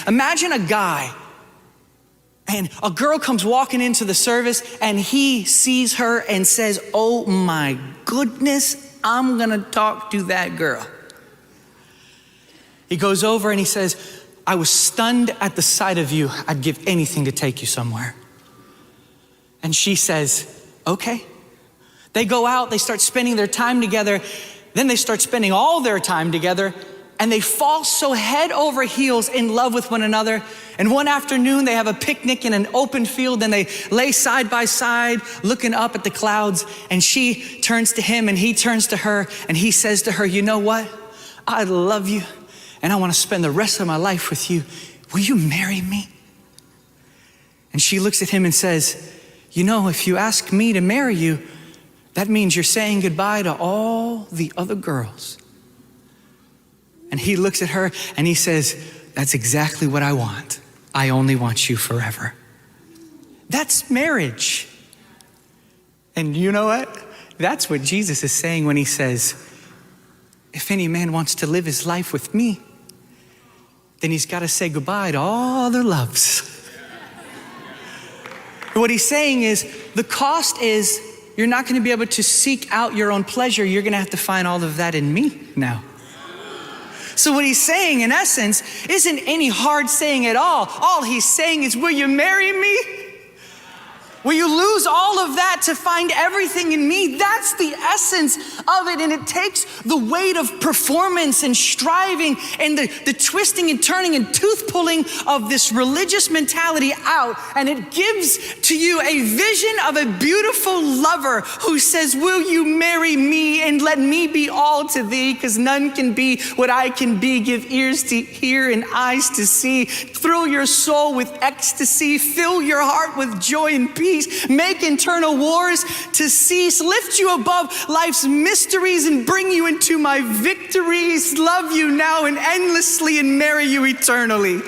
Imagine a guy and a girl comes walking into the service and he sees her and says, oh my goodness, I'm gonna talk to that girl. He goes over and he says, I was stunned at the sight of you. I'd give anything to take you somewhere. And she says, okay. They go out, they start spending their time together. Then they start spending all their time together, and they fall so head over heels in love with one another. And one afternoon they have a picnic in an open field and they lay side by side looking up at the clouds, and she turns to him and he turns to her and he says to her, you know what? I love you and I want to spend the rest of my life with you. Will you marry me? And she looks at him and says, you know, if you ask me to marry you, that means you're saying goodbye to all the other girls. And he looks at her and he says, that's exactly what I want. I only want you forever. That's marriage. And you know what? That's what Jesus is saying when he says, if any man wants to live his life with me, then he's got to say goodbye to all their loves. What he's saying is, the cost is you're not going to be able to seek out your own pleasure. You're going to have to find all of that in me now. So what he's saying, in essence, isn't any hard saying at all. All he's saying is, will you marry me? Will you lose all of that to find everything in me? That's the essence of it. And it takes the weight of performance and striving and the twisting and turning and tooth pulling of this religious mentality out. And it gives to you a vision of a beautiful lover who says, will you marry me and let me be all to thee? Because none can be what I can be. Give ears to hear and eyes to see. Thrill your soul with ecstasy. Fill your heart with joy and peace. Make internal wars to cease, lift you above life's mysteries and bring you into my victories, love you now and endlessly and marry you eternally.